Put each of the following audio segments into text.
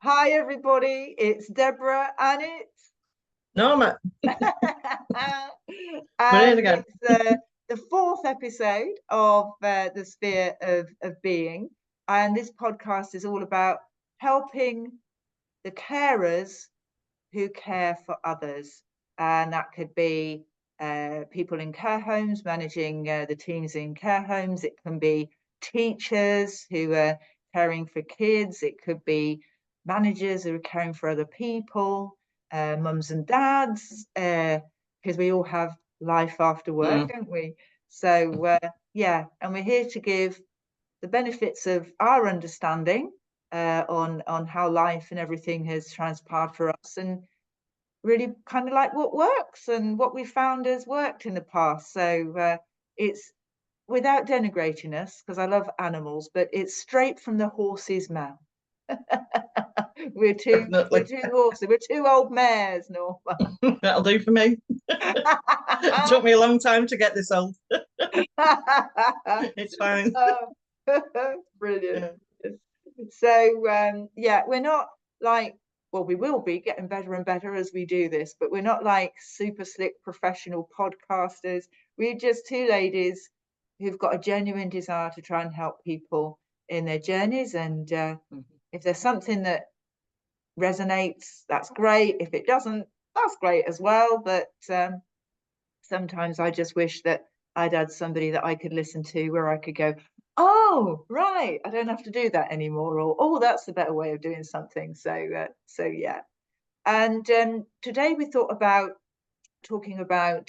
Hi everybody, it's Deborah and it's Norma, we're and in again. it's the fourth episode of the Sphere of Being, and this podcast is all about helping the carers who care for others, and that could be people in care homes, managing the teams in care homes. It can be teachers who are caring for kids. It could be managers who are caring for other people, mums and dads, because we all have life after work, don't we? So yeah, and we're here to give the benefits of our understanding on how life and everything has transpired for us, and really kind of like what works and what we found has worked in the past. So it's without denigrating us, because I love animals, but it's straight from the horse's mouth. we're two we're Definitely. two horses, we're two old mares, Norma. That'll do for me. It took me a long time to get this old. It's fine. Oh, brilliant. Yeah. So yeah, we're not like, well, we will be getting better and better as we do this, but we're not like super slick professional podcasters. We're just two ladies who've got a genuine desire to try and help people in their journeys. And if there's something that resonates, that's great. If it doesn't, that's great as well. But sometimes I just wish that I'd had somebody that I could listen to where I could go, oh, right, I don't have to do that anymore, or oh, that's a better way of doing something. So yeah. And today we thought about talking about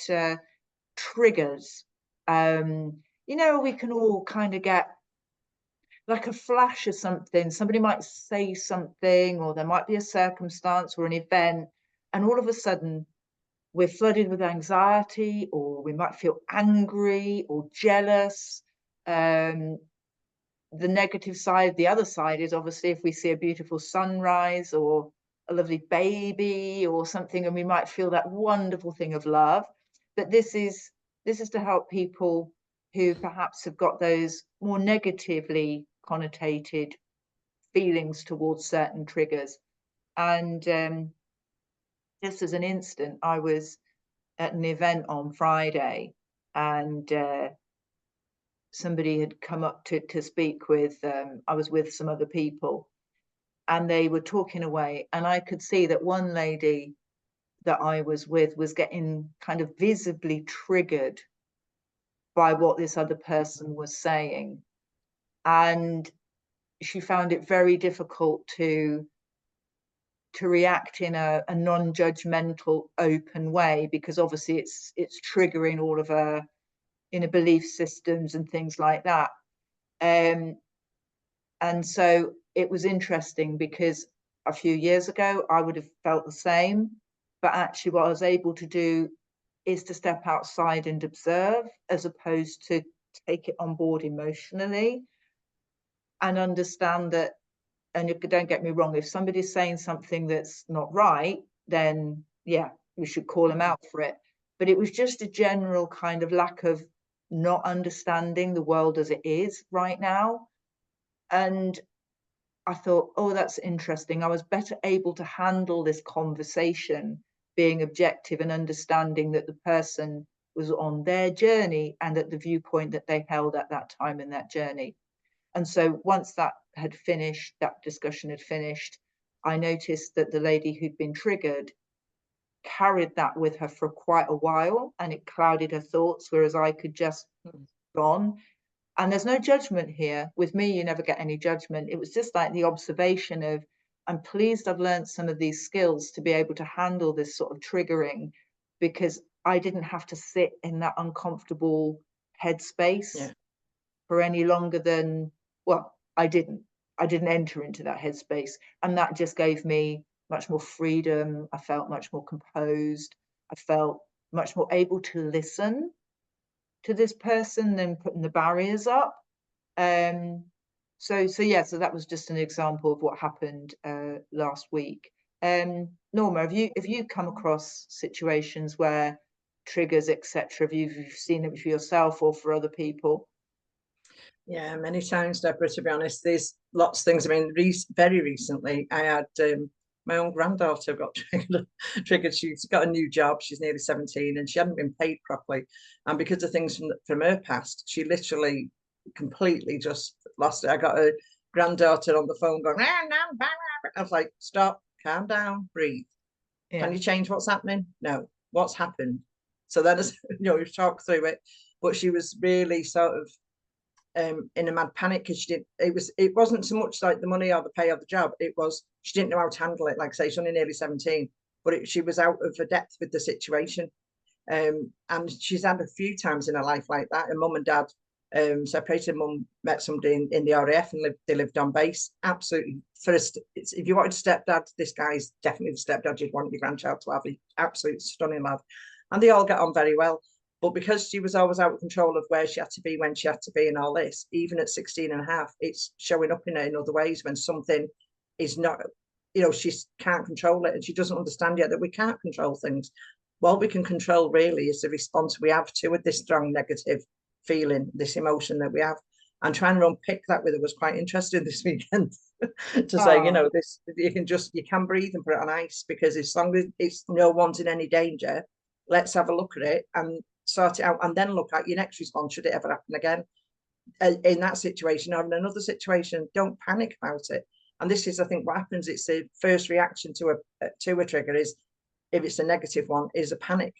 triggers. We can all kind of get like a flash of something. Somebody might say something, or there might be a circumstance or an event, and all of a sudden we're flooded with anxiety, or we might feel angry or jealous. The negative side, the other side is obviously if we see a beautiful sunrise or a lovely baby or something, and we might feel that wonderful thing of love. But this is to help people who perhaps have got those more negatively connotated feelings towards certain triggers. And just as an instant, I was at an event on Friday, and somebody had come up to speak with, I was with some other people, and they were talking away, and I could see that one lady that I was with was getting kind of visibly triggered by what this other person was saying, and she found it very difficult to react in a non-judgmental, open way, because obviously it's triggering all of her inner belief systems and things like that. Um, and so it was interesting, because a few years ago I would have felt the same, but actually what I was able to do is to step outside and observe, as opposed to take it on board emotionally, and understand that. And don't get me wrong, if somebody's saying something that's not right, then yeah, we should call them out for it. But it was just a general kind of lack of not understanding the world as it is right now. And I thought, oh, that's interesting. I was better able to handle this conversation being objective and understanding that the person was on their journey and at the viewpoint that they held at that time in that journey. And so once that had finished, that discussion had finished, I noticed that the lady who'd been triggered carried that with her for quite a while, and it clouded her thoughts, whereas I could just gone. And there's no judgment here. With me, you never get any judgment. It was just like the observation of, I'm pleased I've learned some of these skills to be able to handle this sort of triggering, because I didn't have to sit in that uncomfortable headspace for any longer than, well, I didn't enter into that headspace, and that just gave me much more freedom. I felt much more composed. I felt much more able to listen to this person than putting the barriers up. So yeah, so that was just an example of what happened last week. Norma, have you come across situations where triggers, etc., have you seen it for yourself or for other people? Yeah, many times, Deborah, to be honest. There's lots of things. I mean, very recently, I had my own granddaughter got triggered. She's got a new job. She's nearly 17 and she hadn't been paid properly. And because of things from her past, she literally completely just lost it. I got a granddaughter on the phone going, "Ah, no, bah, bah." I was like, stop, calm down, breathe. Can you change what's happening? No. What's happened? So then, we've talked through it, but she was really sort of in a mad panic because she didn't. It wasn't so much like the money or the pay or the job. It was she didn't know how to handle it. Like I say, she's only nearly 17, but she was out of her depth with the situation. And she's had a few times in her life like that. Her mum and dad separated. Mum met somebody in the RAF and they lived on base. Absolutely, first, if you wanted a stepdad, this guy's definitely the stepdad you'd want your grandchild to have. He absolutely stunning lad, and they all get on very well. But because she was always out of control of where she had to be, when she had to be, and all this, even at 16 and a half, it's showing up in her in other ways when something is not, she can't control it and she doesn't understand yet that we can't control things. What we can control really is the response we have to this strong negative feeling, this emotion that we have. And trying to unpick that with her was quite interesting this weekend to say, this, you can breathe and put it on ice, because as long as it's no one's in any danger, let's have a look at it and sort it out, and then look at your next response should it ever happen again in that situation or in another situation. Don't panic about it. And this is, I think, what happens. It's the first reaction to a trigger is, if it's a negative one, is a panic.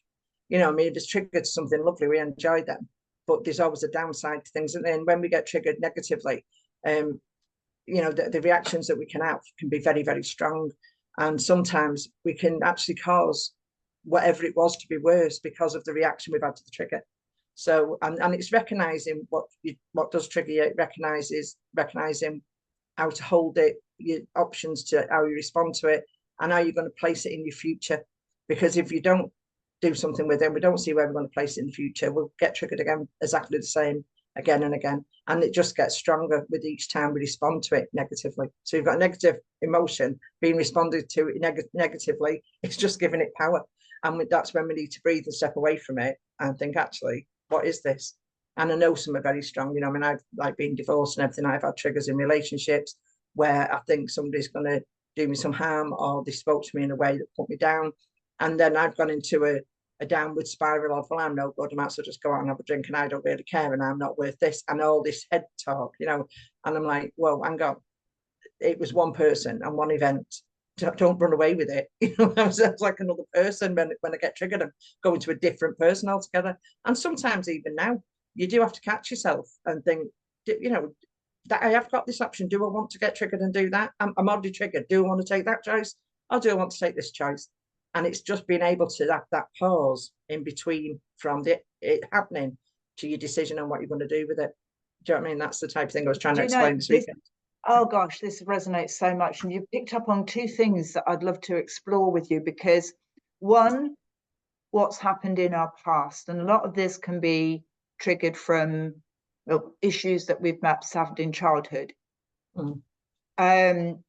I mean, if it's triggered something lovely, we enjoy them, but there's always a downside to things. And then when we get triggered negatively, the reactions that we can have can be very, very strong, and sometimes we can actually cause whatever it was to be worse because of the reaction we've had to the trigger. So, and it's recognizing what does trigger you, recognizing how to hold it, your options to how you respond to it, and how you're going to place it in your future. Because if you don't do something with it, we don't see where we're going to place it in the future, we'll get triggered again, exactly the same, again and again. And it just gets stronger with each time we respond to it negatively. So you've got a negative emotion being responded to negatively, it's just giving it power. And that's when we need to breathe and step away from it and think, actually, what is this? And I know some are very strong. I mean, I've like been divorced and everything. I've had triggers in relationships where I think somebody's going to do me some harm, or they spoke to me in a way that put me down. And then I've gone into a downward spiral of, well, I'm no good, I might as well just go out and have a drink and I don't really care and I'm not worth this, and all this head talk, and I'm like, well, hang on, it was one person and one event. Don't run away with it. I was like another person when I get triggered. I'm going to a different person altogether. And sometimes even now, you do have to catch yourself and think, that I have got this option. Do I want to get triggered and do that? I'm already triggered. Do I want to take that choice? Or do I want to take this choice? And it's just being able to have that pause in between from it happening to your decision on what you're going to do with it. Do you know what I mean? That's the type of thing I was trying to explain this weekend. Oh gosh, this resonates so much. And you picked up on two things that I'd love to explore with you, because one, what's happened in our past. And a lot of this can be triggered from issues that we've perhaps had in childhood. And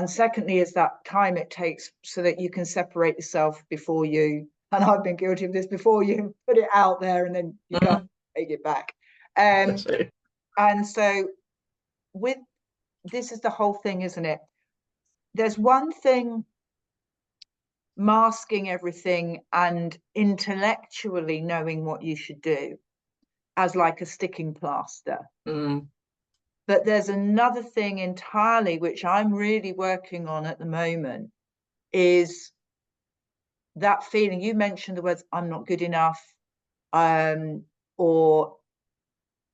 secondly is that time it takes so that you can separate yourself before you, and I've been guilty of this, before you put it out there and then you can't take it back. And so this is the whole thing, isn't it? There's one thing masking everything and intellectually knowing what you should do as like a sticking plaster. But there's another thing entirely, which I'm really working on at the moment, is that feeling. You mentioned the words, I'm not good enough, or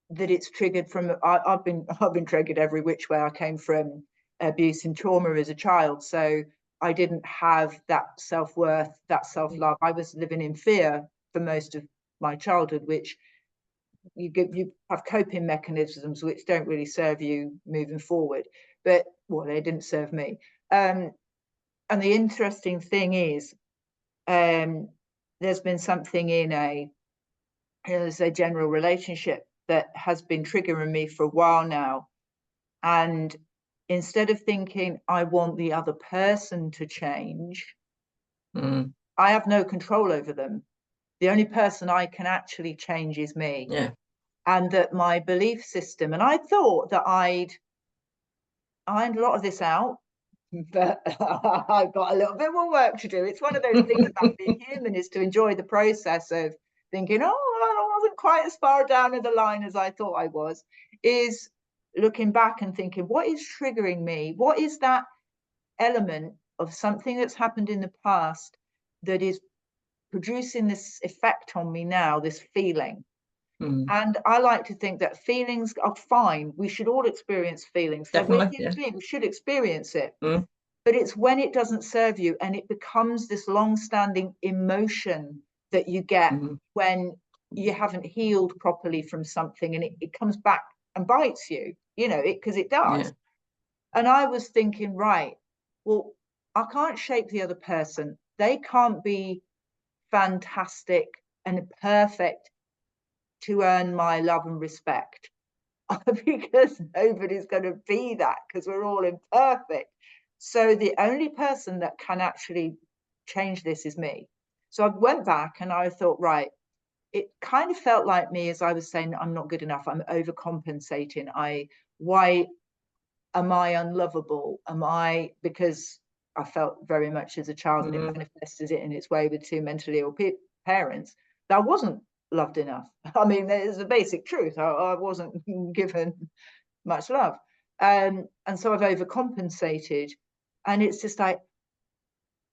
that it's triggered from, I've been triggered every which way. I came from abuse and trauma as a child, so I didn't have that self-worth, that self-love. I was living in fear for most of my childhood, which you have coping mechanisms which don't really serve you moving forward. But well, they didn't serve me. And the interesting thing is, there's been something in a general relationship that has been triggering me for a while now. And instead of thinking I want the other person to change, I have no control over them. The only person I can actually change is me. Yeah. and that my belief system, and I thought that I'd ironed a lot of this out, but I've got a little bit more work to do. It's one of those things about being human, is to enjoy the process of thinking, oh, I wasn't quite as far down in the line as I thought I was, is looking back and thinking, what is triggering me? What is that element of something that's happened in the past that is producing this effect on me now, this feeling? And I like to think that feelings are fine. We should all experience feelings. So we're Definitely, human yeah. beings, we should experience it. Mm. But it's when it doesn't serve you and it becomes this long-standing emotion that you get when you haven't healed properly from something, and it comes back and bites you, you know, because it does. Yeah. And I was thinking, right, well, I can't shape the other person. They can't be fantastic and perfect to earn my love and respect. Because nobody's going to be that, because we're all imperfect. So the only person that can actually change this is me. So I went back and I thought, right, it kind of felt like me, as I was saying, I'm not good enough, I'm overcompensating. Why am I unlovable? Am I, because I felt very much as a child, and it manifested it in its way with two mentally ill parents, that I wasn't loved enough. I mean, there's a basic truth. I wasn't given much love. And so I've overcompensated. And it's just like,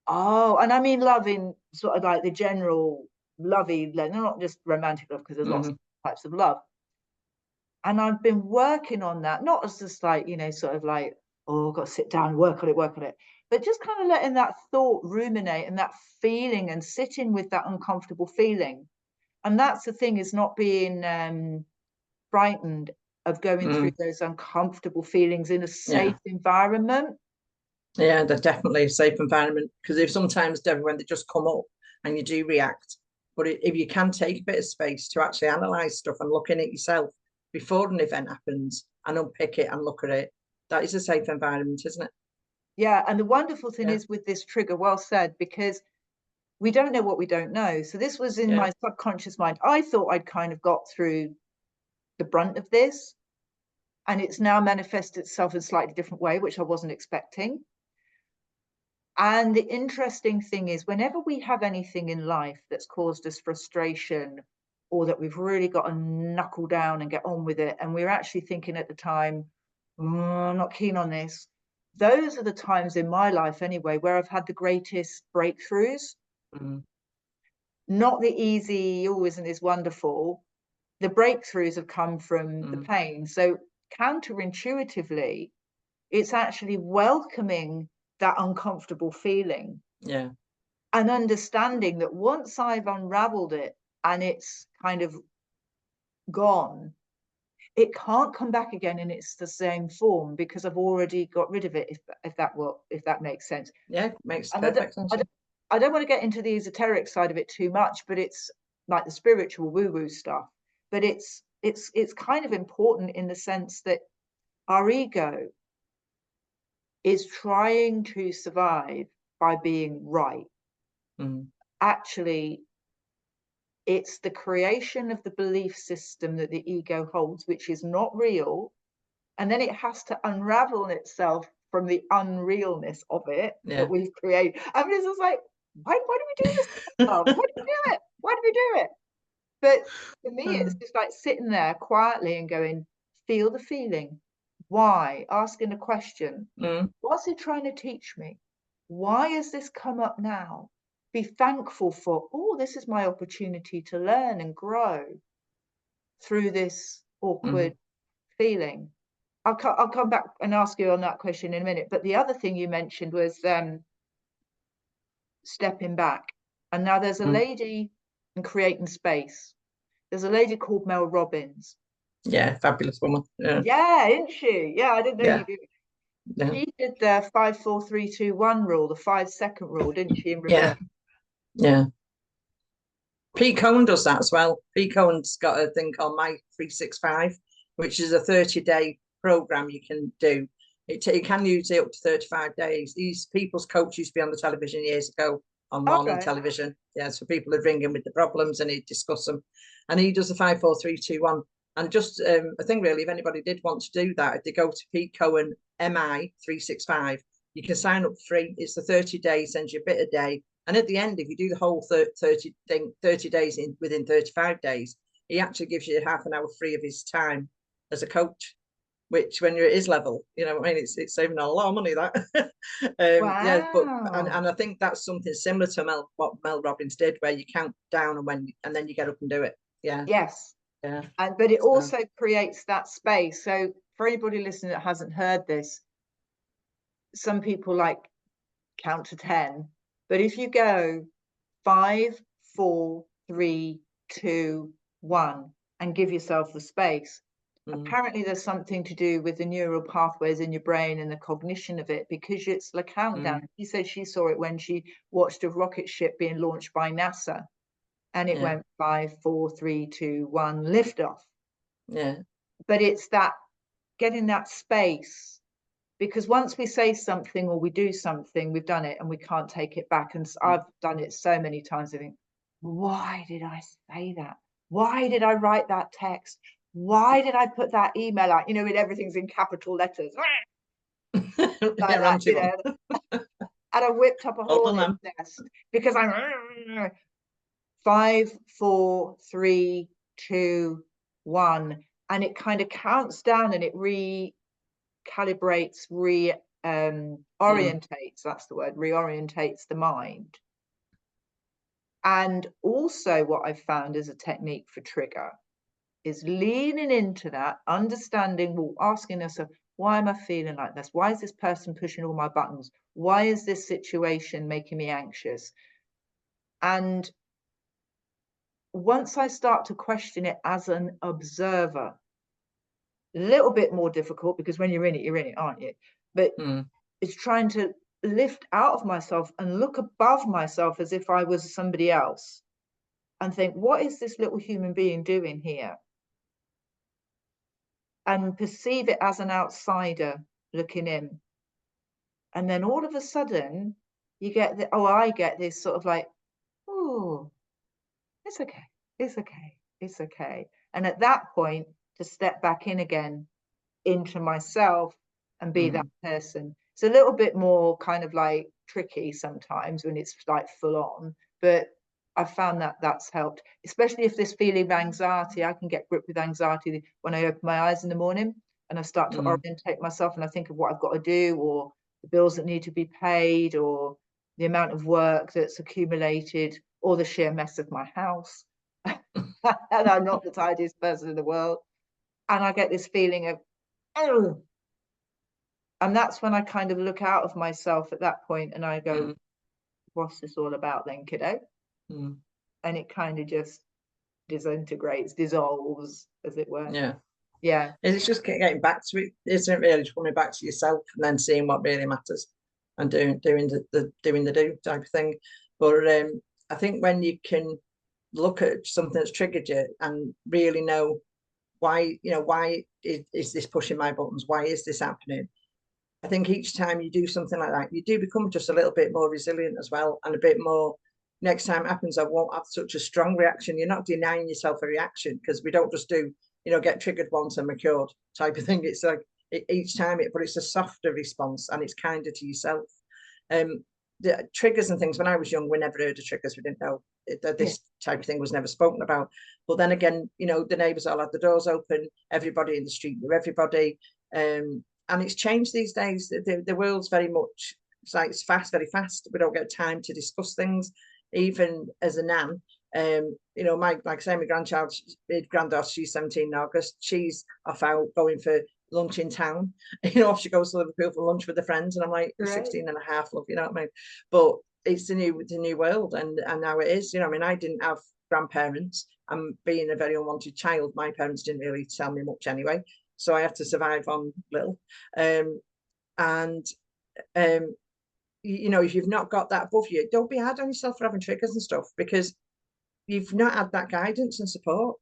oh, and I mean love in sort of like the general lovey, not just romantic love, because there's lots of types of love. And I've been working on that, not as just like, you know, sort of like, oh, I've got to sit down, work on it, but just kind of letting that thought ruminate and that feeling and sitting with that uncomfortable feeling. And that's the thing, is not being frightened of going through those uncomfortable feelings in a safe environment. Yeah, they're definitely a safe environment, because if sometimes, Deborah, when they just come up and you do react, but if you can take a bit of space to actually analyze stuff and look in it yourself before an event happens and unpick it and look at it, that is a safe environment, isn't it? Yeah, and the wonderful thing is with this trigger, well said, because we don't know what we don't know. So this was in my subconscious mind. I thought I'd kind of got through the brunt of this, and it's now manifested itself in a slightly different way, which I wasn't expecting. And the interesting thing is, whenever we have anything in life that's caused us frustration, or that we've really got to knuckle down and get on with it, and we're actually thinking at the time, I'm not keen on this, those are the times in my life anyway where I've had the greatest breakthroughs. Not the easy, oh, isn't this wonderful? The breakthroughs have come from the pain. So counterintuitively, it's actually welcoming that uncomfortable feeling. Yeah. And understanding that once I've unraveled it and it's kind of gone, it can't come back again in it's the same form, because I've already got rid of it, if that makes sense. Yeah, makes And perfect sense. I don't want to get into the esoteric side of it too much, but it's like the spiritual woo-woo stuff. But it's kind of important in the sense that our ego is trying to survive by being right. Actually, it's the creation of the belief system that the ego holds, which is not real. And then it has to unravel itself from the unrealness of it that we've created. I mean, it's just like, why do we do this? Why do we do it? Why do we do it? But for me, it's just like sitting there quietly and going, feel the feeling. Why? Asking a question. What's it trying to teach me? Why has this come up now? Be thankful for, oh, this is my opportunity to learn and grow through this awkward feeling. I'll come back and ask you on that question in a minute. But the other thing you mentioned was stepping back. And now there's a lady in creating space. There's a lady called Mel Robbins. Yeah, fabulous woman. Yeah, isn't she? Yeah, I didn't know you did. Yeah. She did the 5, 4, 3, 2, 1 rule, the 5-second rule, didn't she, in reverse? Yeah. Pete Cohen does that as well. Pete Cohen's got a thing called My 365, which is a 30-day program you can do. You can use it up to 35 days. These people's coach used to be on the television years ago, on morning television. Yeah, so people would ring in with the problems and he'd discuss them. And he does the 5, 4, 3, 2, 1. And just I think really, if anybody did want to do that, if they go to Pete Cohen MI 365, you can sign up free. It's the 30 days, sends you a bit a day. And at the end, if you do the whole 30 days within 35 days, he actually gives you half an hour free of his time as a coach, which when you're at his level, you know, I mean, it's saving a lot of money, that. Yeah, but Wow. and I think that's something similar to what Mel Robbins did, where you count down and then you get up and do it. Yeah, Yes. yeah. But it So, also creates that space. So for anybody listening that hasn't heard this, some people like count to 10, but if you go 5, 4, 3, 2, 1, and give yourself the space, apparently there's something to do with the neural pathways in your brain and the cognition of it, because it's the countdown. She said she saw it when she watched a rocket ship being launched by NASA, and it yeah, went 5, 4, 3, 2, 1, liftoff. yeah. But it's that getting that space, because once we say something or we do something, we've done it and we can't take it back. And I've done it so many times. I think, why did I say that? Why did I write that text? Why did I put that email out? You know, when everything's in capital letters, like Yeah, that, Ramsey you one. know. And I whipped up a Hold on, hornet's nest because I'm 5, 4, 3, 2, 1, and it kind of counts down and it recalibrates, orientates, that's the word, reorientates the mind. And also what I've found as a technique for trigger is leaning into that, understanding, well, asking yourself, why am I feeling like this? Why is this person pushing all my buttons? Why is this situation making me anxious? And once I start to question it as an observer, a little bit more difficult, because when you're in it, aren't you? But it's trying to lift out of myself and look above myself as if I was somebody else and think, what is this little human being doing here? And perceive it as an outsider looking in. And then all of a sudden, you get I get this sort of like, oh, it's okay, it's okay, it's okay. And at that point, to step back in again into myself and be that person. It's a little bit more kind of like tricky sometimes when it's like full on, but I found that that's helped, especially if this feeling of anxiety. I can get gripped with anxiety when I open my eyes in the morning and I start to orientate myself and I think of what I've got to do, or the bills that need to be paid, or the amount of work that's accumulated, or the sheer mess of my house. And I'm not the tidiest person in the world. And I get this feeling of, oh, and that's when I kind of look out of myself at that point and I go, what's this all about then, kiddo? And it kind of just disintegrates, dissolves, as it were. Yeah. Yeah. It's just getting back to it, isn't it? Really, just coming back to yourself and then seeing what really matters and doing the do type of thing. But I think when you can look at something that's triggered you and really know why, why is this pushing my buttons? Why is this happening? I think each time you do something like that, you do become just a little bit more resilient as well, and a bit more. Next time it happens, I won't have such a strong reaction. You're not denying yourself a reaction, because we don't just do, get triggered once and we're cured type of thing. It's like each time but it's a softer response and it's kinder to yourself. The triggers and things, when I was young, we never heard of triggers. We didn't know that this type of thing was never spoken about. But then again, the neighbours all had the doors open, everybody in the street knew everybody. And it's changed these days. The world's very much, it's fast, very fast. We don't get time to discuss things. Even as a nan, like I say, my granddaughter, she's 17 in August. She's off out going for lunch in town. Off she goes to Liverpool for lunch with her friends, and I'm like, you're 16 and a half, love, you know what I mean? But it's the new world, and now it is. I didn't have grandparents. And being a very unwanted child, my parents didn't really tell me much anyway. So I had to survive on little. If you've not got that above you, don't be hard on yourself for having triggers and stuff, because you've not had that guidance and support.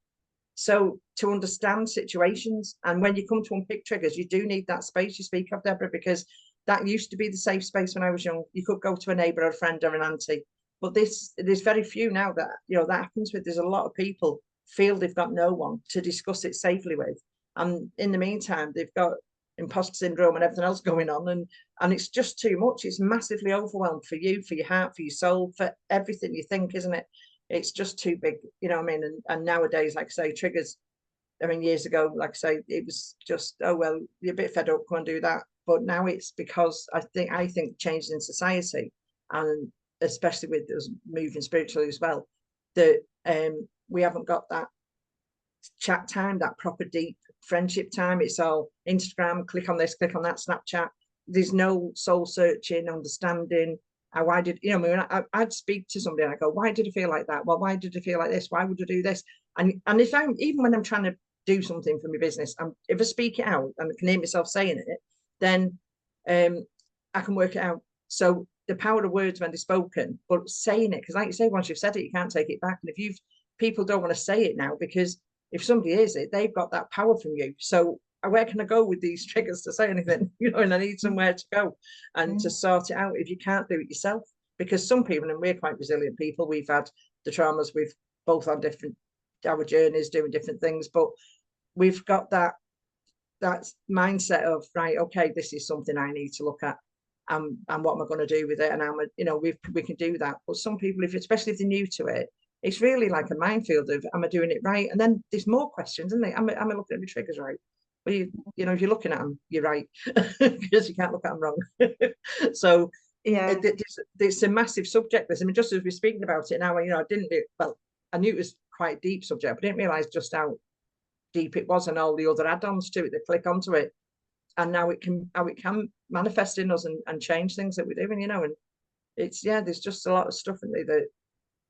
So to understand situations, and when you come to unpick triggers, you do need that space you speak of, Deborah, because that used to be the safe space when I was young. You could go to a neighbour or a friend or an auntie, but there's very few now that that happens with. There's a lot of people feel they've got no one to discuss it safely with. And in the meantime, they've got imposter syndrome and everything else going on. And it's just too much. It's massively overwhelmed for you, for your heart, for your soul, for everything you think, isn't it? It's just too big, you know what I mean? And nowadays, like I say, triggers, I mean, years ago, like I say, it was just, oh, well, you're a bit fed up, go and do that. But now it's because I think changes in society, and especially with us moving spiritually as well, that we haven't got that chat time, that proper deep friendship time. It's all Instagram, click on this, click on that, Snapchat. There's no soul searching, understanding. Why did, you know, when I'd speak to somebody and I go, why did I feel like that? Well, why did I feel like this? Why would I do this? And if I'm, even when I'm trying to do something for my business, if I speak it out and I can hear myself saying it, then I can work it out. So the power of words when they're spoken, but saying it, because like you say, once you've said it, you can't take it back. And if people don't want to say it now, because if somebody hears it, they've got that power from you. So where can I go with these triggers to say anything? You know, and I need somewhere to go and to sort it out if you can't do it yourself. Because some people, and we're quite resilient people, we've had the traumas, we've both on different, our journeys, doing different things, but we've got that mindset of, right, okay, this is something I need to look at, and what am I going to do with it? And you know, we can do that. But some people, especially if they're new to it, it's really like a minefield of, am I doing it right? And then there's more questions, isn't there? Am I looking at my triggers right? Well, you know, if you're looking at them, you're right, because you can't look at them wrong. So Yeah. it's a massive subject. This, I mean, just as we're speaking about it now, you know, I knew it was quite a deep subject, but I didn't realise just how deep it was and all the other add-ons to it that click onto it. And now how it can manifest in us and change things that we're doing, you know. And it's, yeah, there's just a lot of stuff in there that,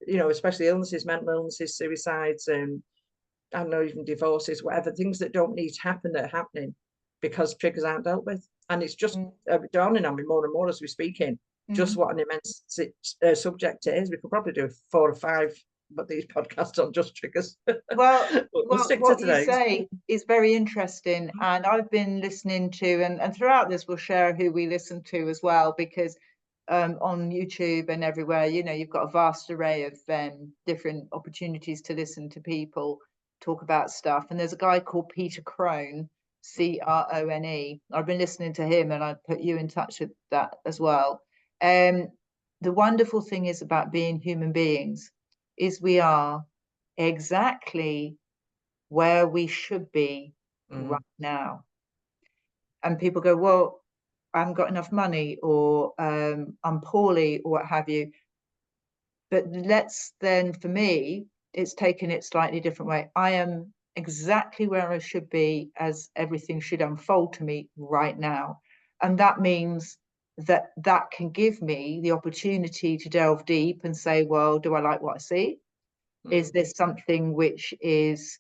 you know, especially illnesses, mental illnesses, suicides, I don't know, even divorces, whatever, things that don't need to happen that are happening because triggers aren't dealt with. And it's just dawning on me more and more as we're speaking, just what an immense subject it is. We could probably do 4 or 5, but these podcasts on just triggers. Well, we'll stick what to you today. say is very interesting, and I've been listening to, and throughout this we'll share who we listen to as well, because on YouTube and everywhere, you know, you've got a vast array of different opportunities to listen to people talk about stuff. And there's a guy called Peter Crone, Crone. I've been listening to him, and I'd put you in touch with that as well. The wonderful thing is about being human beings is we are exactly where we should be right now. And people go, well, I haven't got enough money, or I'm poorly, or what have you. But let's then, for me, it's taken it slightly different way. I am exactly where I should be, as everything should unfold to me right now. And that means that can give me the opportunity to delve deep and say, well, do I like what I see? Is this something which is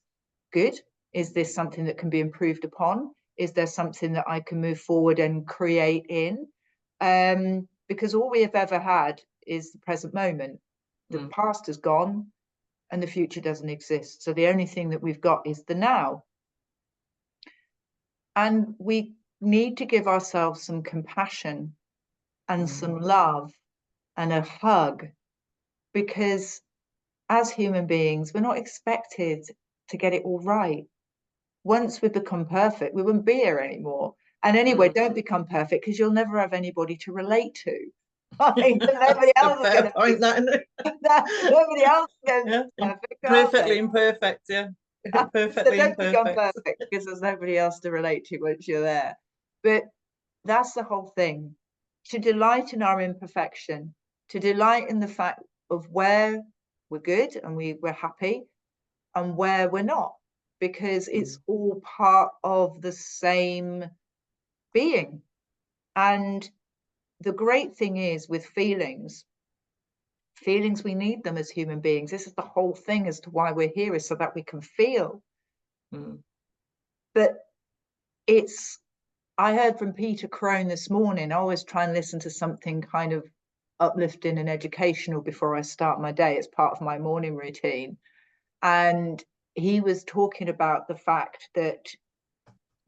good? Is this something that can be improved upon? Is there something that I can move forward and create in? Because all we have ever had is the present moment. The past is gone and the future doesn't exist. So the only thing that we've got is the now. And we need to give ourselves some compassion and some love and a hug, because as human beings, we're not expected to get it all right. Once we become perfect, we wouldn't be here anymore. And anyway, don't become perfect, because you'll never have anybody to relate to. I mean, nobody else is going to point, nobody else is going to be perfect. Perfectly imperfect, yeah. Perfectly so don't imperfect. become perfect, because there's nobody else to relate to once you're there. But that's the whole thing. To delight in our imperfection, to delight in the fact of where we're good and we're happy, and where we're not, because it's all part of the same being. And the great thing is with feelings, we need them as human beings. This is the whole thing as to why we're here, is so that we can feel. But I heard from Peter Crone this morning. I always try and listen to something kind of uplifting and educational before I start my day. It's part of my morning routine. And he was talking about the fact that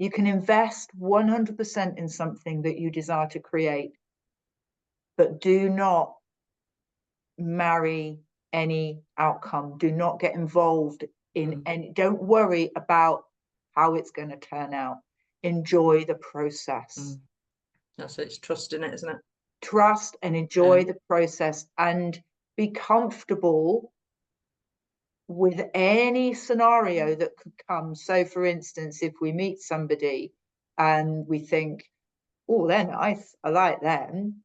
you can invest 100% in something that you desire to create, but do not marry any outcome. Do not get involved And don't worry about how it's going to turn out. Enjoy the process. That's it. It's trust in it, isn't it? Trust and enjoy the process, and be comfortable with any scenario that could come. So for instance, if we meet somebody and we think, oh, they're nice, I like them,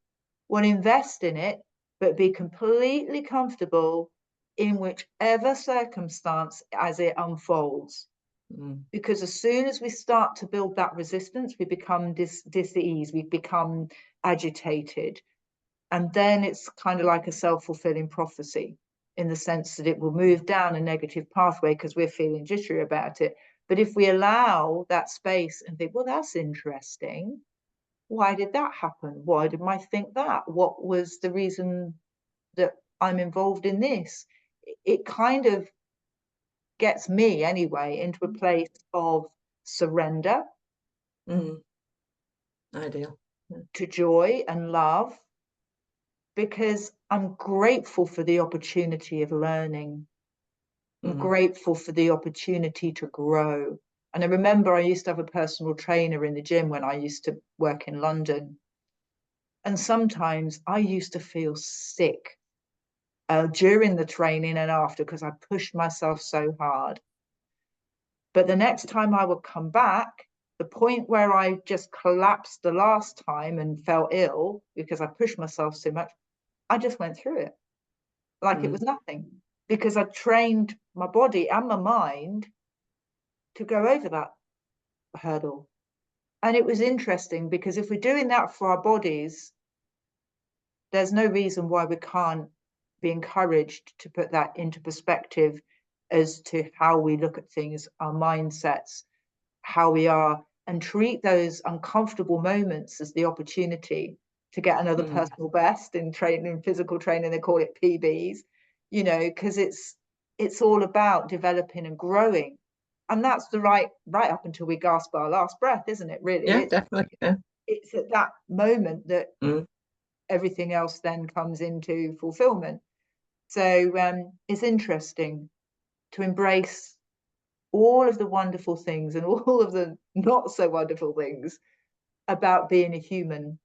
well, invest in it, but be completely comfortable in whichever circumstance as it unfolds. Because as soon as we start to build that resistance, we become dis-ease, we become agitated. And then it's kind of like a self-fulfilling prophecy, in the sense that it will move down a negative pathway because we're feeling jittery about it. But if we allow that space and think, well, that's interesting. Why did that happen? Why did I think that? What was the reason that I'm involved in this? It kind of gets me anyway into a place of surrender Ideal. to joy and love, because I'm grateful for the opportunity of learning. I'm grateful for the opportunity to grow. And I remember I used to have a personal trainer in the gym when I used to work in London. And sometimes I used to feel sick during the training and after, because I pushed myself so hard. But the next time I would come back, the point where I just collapsed the last time and felt ill because I pushed myself so much, I just went through it like it was nothing, because I trained my body and my mind to go over that hurdle. And it was interesting, because if we're doing that for our bodies, there's no reason why we can't be encouraged to put that into perspective as to how we look at things, our mindsets, how we are, and treat those uncomfortable moments as the opportunity to get another personal best. In training, in physical training, they call it PBs, you know, because it's all about developing and growing. And that's the right up until we gasp our last breath, isn't it, really? Yeah, definitely. Yeah. It's at that moment that everything else then comes into fulfillment. So it's interesting to embrace all of the wonderful things and all of the not so wonderful things about being a human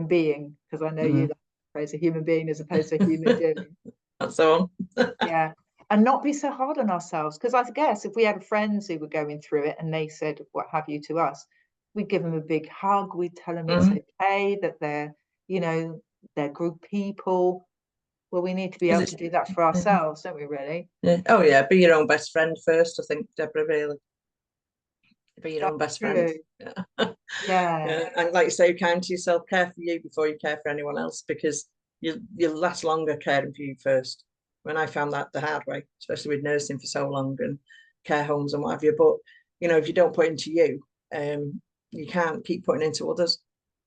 being, because I know you like the phrase a human being as opposed to a human doing. That's so on. Yeah. And not be so hard on ourselves, because I guess if we had friends who were going through it and they said what have you to us, we'd give them a big hug, we'd tell them it's okay, that they're, you know, they're good people. Well, we need to be able to do that for ourselves, don't we, really? Yeah. Oh yeah, be your own best friend first, I think, Deborah, really. Be your own best friend. Yeah. Yeah. And like you say, kind to yourself, care for you before you care for anyone else, because you'll last longer caring for you first. When I found that the hard way, especially with nursing for so long and care homes and what have you. But you know, if you don't put into you, you can't keep putting into others.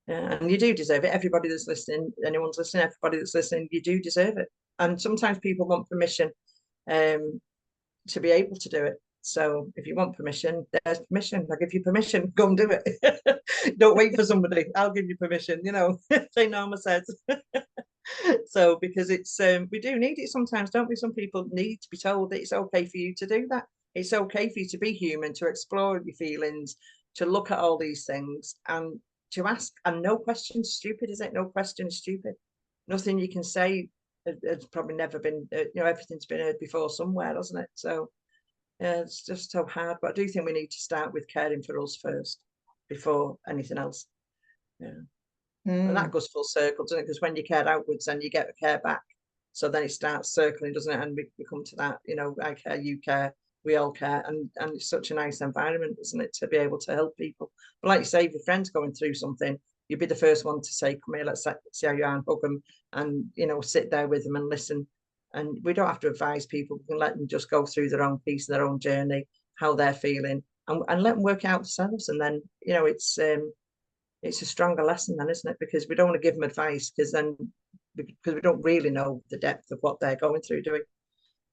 And you do deserve it. Everybody that's listening, anyone's listening, everybody that's listening, you do deserve it. And sometimes people want permission to be able to do it. So if you want permission, there's permission. I give you permission. Go and do it. Don't wait for somebody. I'll give you permission. You know, St. Norma says. So because it's we do need it sometimes, don't we? Some people need to be told that it's okay for you to do that. It's okay for you to be human, to explore your feelings, to look at all these things, and to ask. And no question is stupid, is it? No question is stupid. Nothing you can say has probably never been. You know, everything's been heard before somewhere, hasn't it? So yeah, it's just so hard. But I do think we need to start with caring for us first before anything else. Yeah. And that goes full circle, doesn't it? Because when you care outwards, then you get the care back. So then it starts circling, doesn't it? And we come to that, you know, I care, you care, we all care. And it's such a nice environment, isn't it, to be able to help people. But like you say, if your friend's going through something, you'd be the first one to say, come here, let's see how you are, and hug them, and, you know, sit there with them and listen. And we don't have to advise people. We can let them just go through their own piece, their own journey, how they're feeling, and let them work out themselves. And then, you know, it's a stronger lesson then, isn't it? Because we don't want to give them advice, because we don't really know the depth of what they're going through, do we?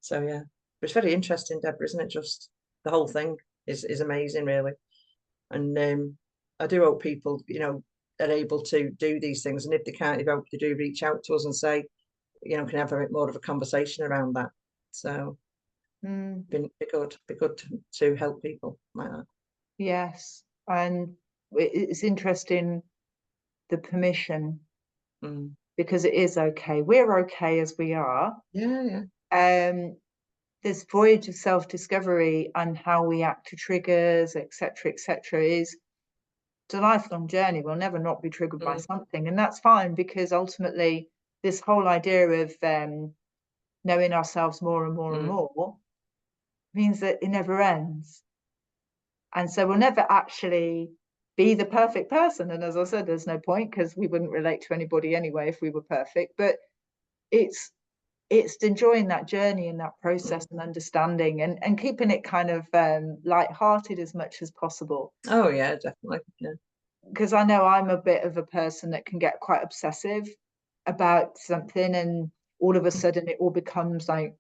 So yeah, but it's very interesting, Deborah, isn't it? Just the whole thing is amazing, really. And I do hope people, you know, are able to do these things, and if they can't, if they do reach out to us and say, you know, can have a bit more of a conversation around that. So Be good, to help people like that. Yes, and it's interesting, the permission, because it is okay. We're okay as we are. Yeah, yeah. This voyage of self-discovery and how we act to triggers, etc., etc., is a lifelong journey. We'll never not be triggered by something, and that's fine, because ultimately this whole idea of knowing ourselves more and more and more means that it never ends. And so we'll never actually be the perfect person. And as I said, there's no point, because we wouldn't relate to anybody anyway if we were perfect. But it's enjoying that journey and that process and understanding, and keeping it kind of light-hearted as much as possible. Oh yeah, definitely. Yeah. Because I know I'm a bit of a person that can get quite obsessive about something, and all of a sudden it all becomes like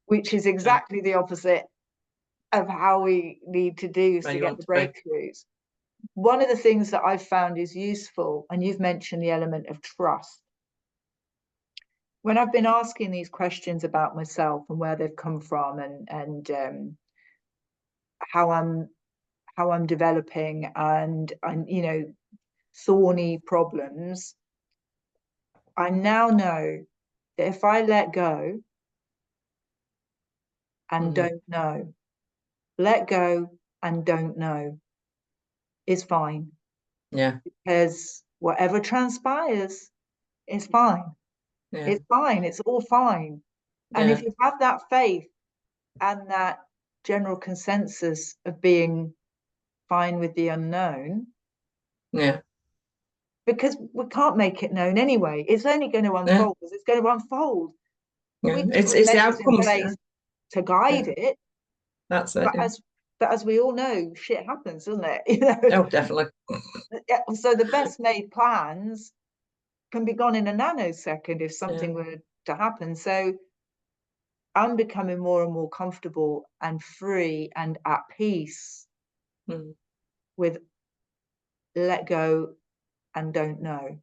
which is exactly the opposite of how we need to do to get the breakthroughs. One of the things that I've found is useful, and you've mentioned the element of trust. When I've been asking these questions about myself and where they've come from, and how I'm developing, and you know, thorny problems, I now know that if I let go and don't know, let go and don't know is fine. Yeah. Because whatever transpires is fine. Yeah. It's fine. It's all fine. And if you have that faith and that general consensus of being fine with the unknown, because we can't make it known anyway. It's only going to unfold as it's going to unfold. We It's put the measures in outcomes place to guide it. That's it. But as we all know, shit happens, doesn't it? You know? Oh, definitely. So the best made plans can be gone in a nanosecond if something were to happen. So I'm becoming more and more comfortable and free and at peace with let go and don't know.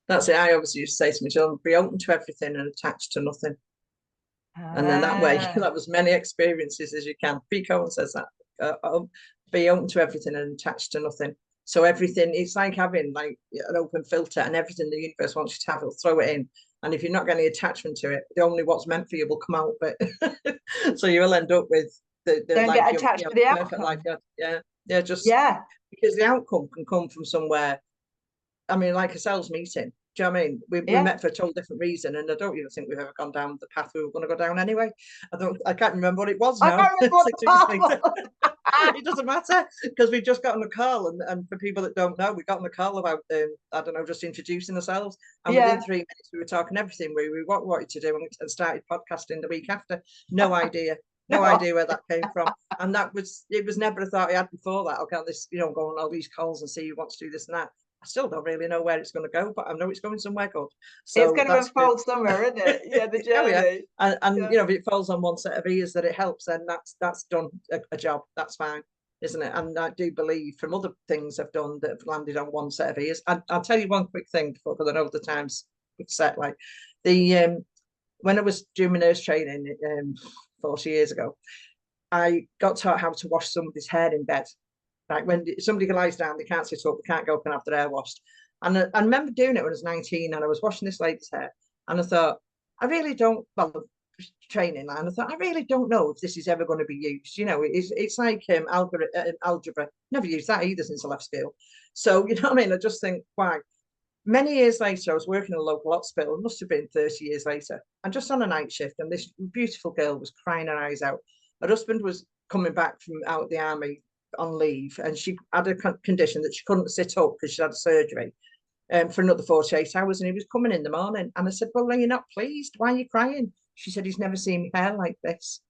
That's it. I always used to say to my children, be open to everything and attached to nothing. And then that way, that was many experiences as you can. Pete Cohen says that. Be open to everything and attached to nothing. So everything, it's like having like an open filter, and everything the universe wants you to have, it'll throw it in. And if you're not getting any attachment to it, the only what's meant for you will come out. But so you will end up with the don't life, get attached to the perfect life. Because the outcome can come from somewhere. I mean, like a sales meeting. Do you know what I mean? We met for a total different reason, and I don't even think we've ever gone down the path we were going to go down anyway. I can't remember what it was now. I can't remember it doesn't matter, because we just got on the call, and for people that don't know, we got on the call about I don't know, just introducing ourselves, and within 3 minutes we were talking everything we wanted to do, and started podcasting the week after. No idea. No idea where that came from. And it was never a thought I had before that. I'll get this, go on all these calls and see who wants to do this and that. I still don't really know where it's going to go, but I know it's going somewhere good. So it's going to unfold somewhere, isn't it? Yeah, the journey. And if it falls on one set of ears that it helps, then that's done a job. That's fine, isn't it? And I do believe from other things I've done that have landed on one set of ears. I'll tell you one quick thing, because I know the time's set. Like when I was doing my nurse training 40 years ago, I got taught how to wash somebody's hair in bed. Like when somebody lies down, they can't sit up, they can't go up and have their hair washed. And I remember doing it when I was 19, and I was washing this lady's hair, and I thought, I really don't, training, and I thought, I really don't know if this is ever going to be used. It's like algebra. Never used that either since I left school. So, you know what I mean? I just think, why? Many years later, I was working in a local hospital. It must have been 30 years later. And just on a night shift, and this beautiful girl was crying her eyes out. Her husband was coming back from out of the army on leave, and she had a condition that she couldn't sit up because she had a surgery for another 48 hours, and he was coming in the morning, and I said, well, are you not pleased? Why are you crying? She said, he's never seen my hair like this.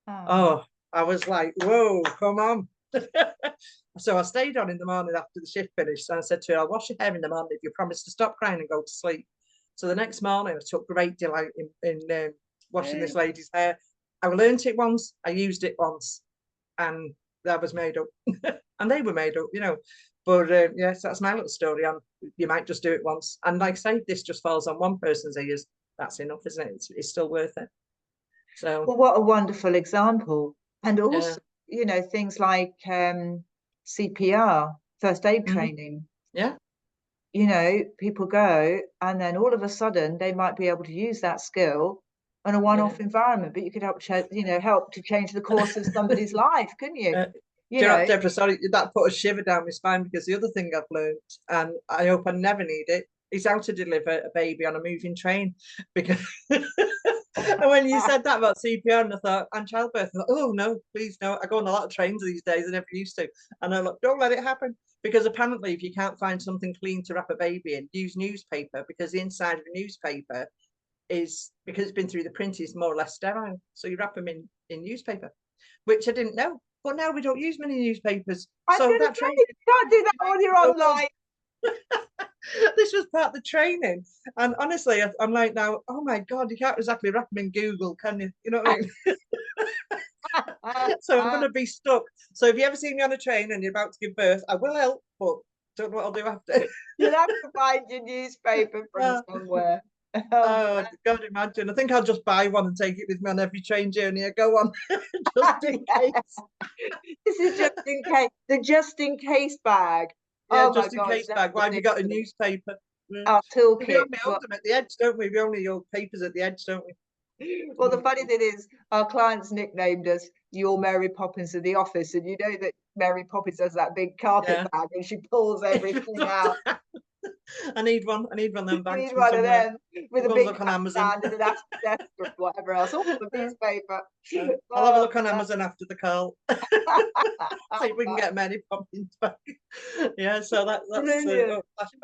I was like, whoa, come on. So I stayed on in the morning after the shift finished, and I said to her, I'll wash your hair in the morning if you promise to stop crying and go to sleep. So the next morning I took great delight in washing this lady's hair. I learned it once, I used it once, and that was made up. And they were made up, But yes, that's my little story on you might just do it once. And like I say, this just falls on one person's ears. That's enough, isn't it? It's still worth it. So Well, what a wonderful example. And yeah. also, you know, things like CPR, first aid training. Yeah. You know, people go and then all of a sudden they might be able to use that skill in a one-off environment, but you could help, you know, help to change the course of somebody's life, couldn't you? You Do you know know, what, Deborah? Sorry, that put a shiver down my spine, because the other thing I've learned, and I hope I never need it, is how to deliver a baby on a moving train. Because and when you said that about CPR, and I thought, and childbirth, I thought, oh no, please no. I go on a lot of trains these days, I never used to. And I'm like, don't let it happen. Because apparently, if you can't find something clean to wrap a baby in, use newspaper, because the inside of a newspaper is, because it's been through the print, is more or less sterile. So you wrap them in newspaper, which I didn't know. But now we don't use many newspapers. I'm So going to that say training, you can't do that when you're online. this was part of the training. And honestly, I'm like now, oh my God, you can't exactly wrap them in Google, can you? You know what I mean? So I'm going to be stuck. So if you ever see me on a train and you're about to give birth, I will help, but don't know what I'll do after. You'll have to find your newspaper from somewhere. Oh, God, imagine. I think I'll just buy one and take it with me on every train journey I go on, just in case. This is just in case, the just in case bag. Yeah, Oh my just in gosh, case that's bag. Why have you got a ridiculous. newspaper? Our We toolkit. only hold them at the edge, don't we? We only hold papers at the edge, don't we? Well, the funny thing is, our clients nicknamed us "Your Mary Poppins of the office," and you know that Mary Poppins has that big carpet Yeah. bag and she pulls everything out. I need one. I need one of them You bags need from one of somewhere. them with I'll a go and big look on hat Amazon. stand and an astrodesk or whatever else, all the newspaper. I'll have a Oh, look on Amazon after the call. See if we can get Mary Poppins back. Yeah, so that's brilliant. Yeah.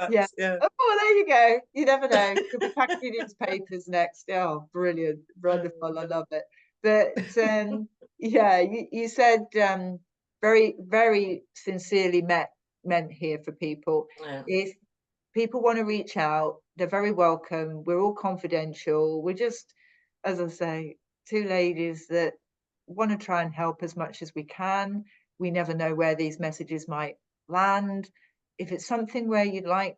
flashbacks. Yeah. Oh, there you go. You never know. You'll be packing newspapers next. Oh, brilliant. Wonderful. I love it. But yeah, you said very, very sincerely meant here for people. Yeah. If people want to reach out, they're very welcome. We're all confidential. We're just, as I say, two ladies that want to try and help as much as we can. We never know where these messages might land. If it's something where you'd like,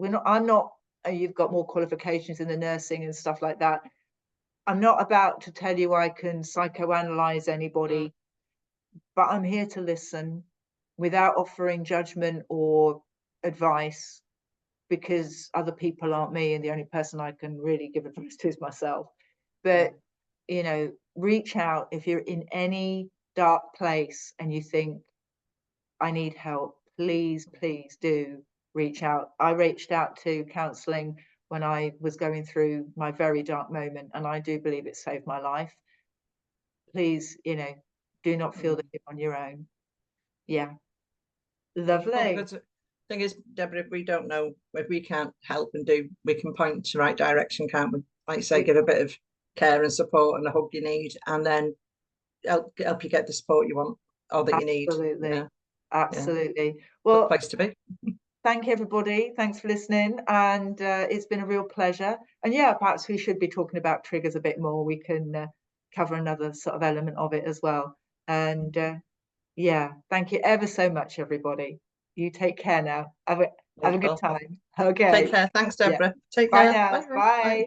I'm not, you've got more qualifications in the nursing and stuff like that. I'm not about to tell you I can psychoanalyze anybody, but I'm here to listen without offering judgment or advice, because other people aren't me and the only person I can really give advice to is myself. But, you know, reach out if you're in any dark place and you think, I need help, please, please do reach out. I reached out to counselling when I was going through my very dark moment, and I do believe it saved my life. Please, you know, do not feel that you're on your own. Yeah. Wonderful. Lovely. Because the thing is, Deborah, if we don't know, if we can't help and do, we can point to the right direction, can't we? Like you say, give a bit of care and support and a hug you need, and then help you get the support you want or that you need. Absolutely. Yeah. Absolutely. Good Well, place to be. thank you, everybody. Thanks for listening. And it's been a real pleasure. And yeah, perhaps we should be talking about triggers a bit more. We can cover another sort of element of it as well. And yeah, thank you ever so much, everybody. You take care now. Have a good Wonderful. time. Okay. Take care. Thanks, Yeah. Deborah. Take Bye care. now. Bye. Bye. Bye.